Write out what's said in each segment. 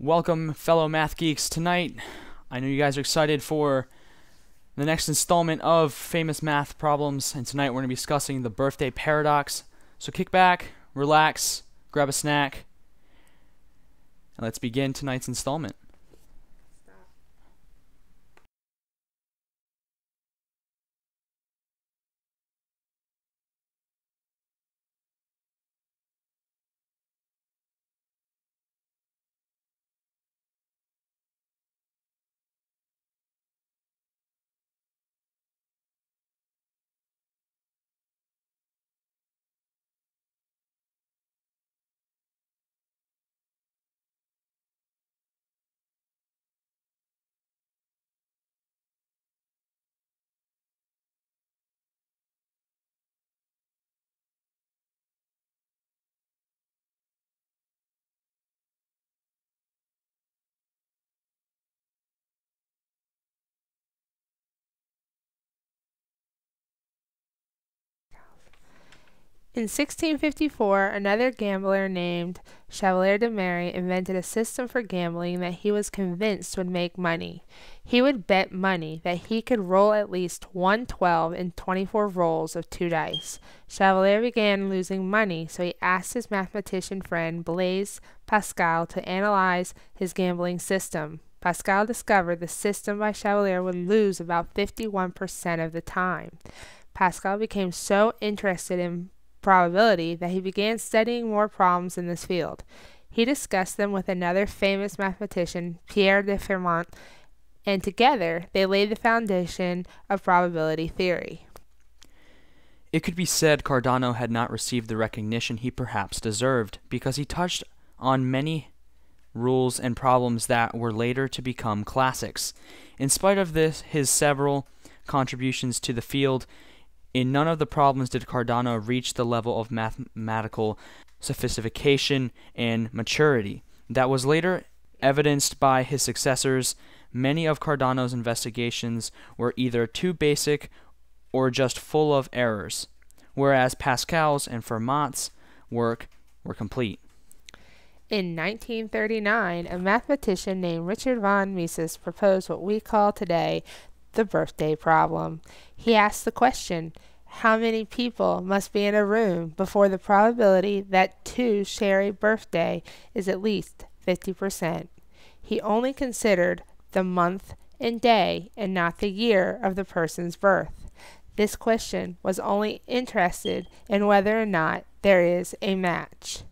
Welcome, fellow math geeks. Tonight, I know you guys are excited for the next installment of Famous Math Problems, and tonight we're going to be discussing the birthday paradox. So kick back, relax, grab a snack, and let's begin tonight's installment. In 1654, another gambler named Chevalier de Marie invented a system for gambling that he was convinced would make money. He would bet money that he could roll at least 1/12 in 24 rolls of 2 dice. Chevalier began losing money, so he asked his mathematician friend Blaise Pascal to analyze his gambling system. Pascal discovered the system by Chevalier would lose about 51% of the time. Pascal became so interested in probability that he began studying more problems in this field. He discussed them with another famous mathematician, Pierre de Fermat, and together they laid the foundation of probability theory. It could be said Cardano had not received the recognition he perhaps deserved, because he touched on many rules and problems that were later to become classics. In spite of his several contributions to the field, in none of the problems did Cardano reach the level of mathematical sophistication and maturity that was later evidenced by his successors. Many of Cardano's investigations were either too basic or just full of errors, whereas Pascal's and Fermat's work were complete. In 1939, a mathematician named Richard von Mises proposed what we call today the birthday problem. He asked the question, how many people must be in a room before the probability that two share a birthday is at least 50%? He only considered the month and day and not the year of the person's birth. This question was only interested in whether or not there is a match.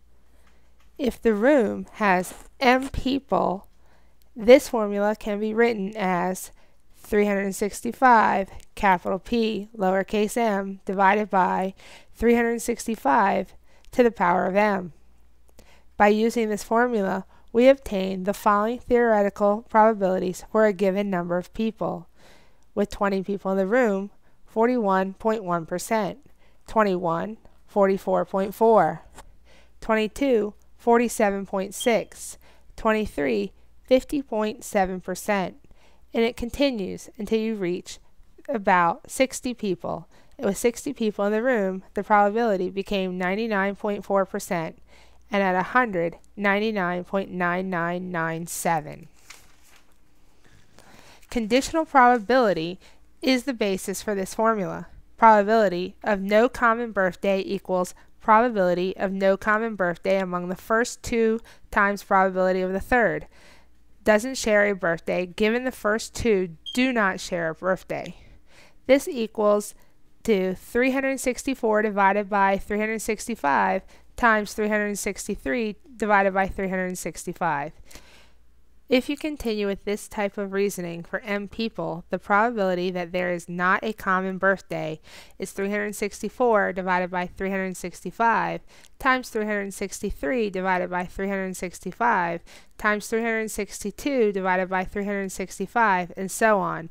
If the room has m people, this formula can be written as 365 capital P lowercase m divided by 365 to the power of m. By using this formula, we obtain the following theoretical probabilities for a given number of people. With 20 people in the room, 41.1%, 21, 44.4, 22, 47.6, 23, 50.7%. And it continues until you reach about 60 people. With 60 people in the room, the probability became 99.4%, and at 100, 99.9997. Conditional probability is the basis for this formula. Probability of no common birthday equals probability of no common birthday among the first two times probability of the third. Doesn't share a birthday given the first two do not share a birthday. This equals to 364 divided by 365 times 363 divided by 365. If you continue with this type of reasoning for m people, the probability that there is not a common birthday is 364 divided by 365 times 363 divided by 365 times 362 divided by 365, and so on.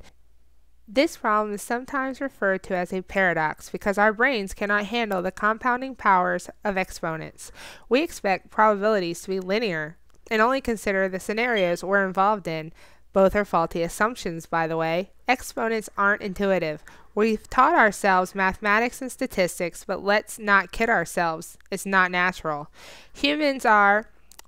This problem is sometimes referred to as a paradox because our brains cannot handle the compounding powers of exponents. We expect probabilities to be linear and only consider the scenarios we're involved in. Both are faulty assumptions, by the way. Exponents aren't intuitive. We've taught ourselves mathematics and statistics, but let's not kid ourselves. It's not natural. Humans are,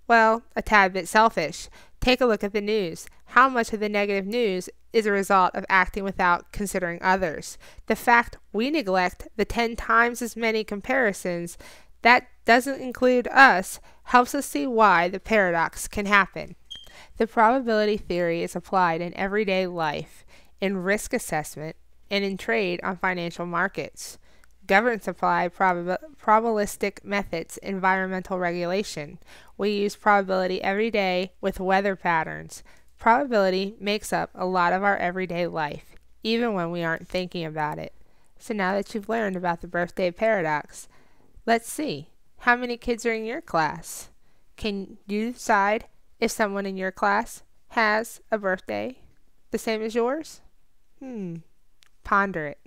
well, a tad bit selfish. Take a look at the news. How much of the negative news is a result of acting without considering others? The fact we neglect the 10 times as many comparisons that doesn't include us helps us see why the paradox can happen. The probability theory is applied in everyday life, in risk assessment, and in trade on financial markets. Governments apply probabilistic methods in environmental regulation. We use probability every day with weather patterns. Probability makes up a lot of our everyday life, even when we aren't thinking about it. So now that you've learned about the birthday paradox, let's see. How many kids are in your class? Can you decide if someone in your class has a birthday the same as yours? Ponder it.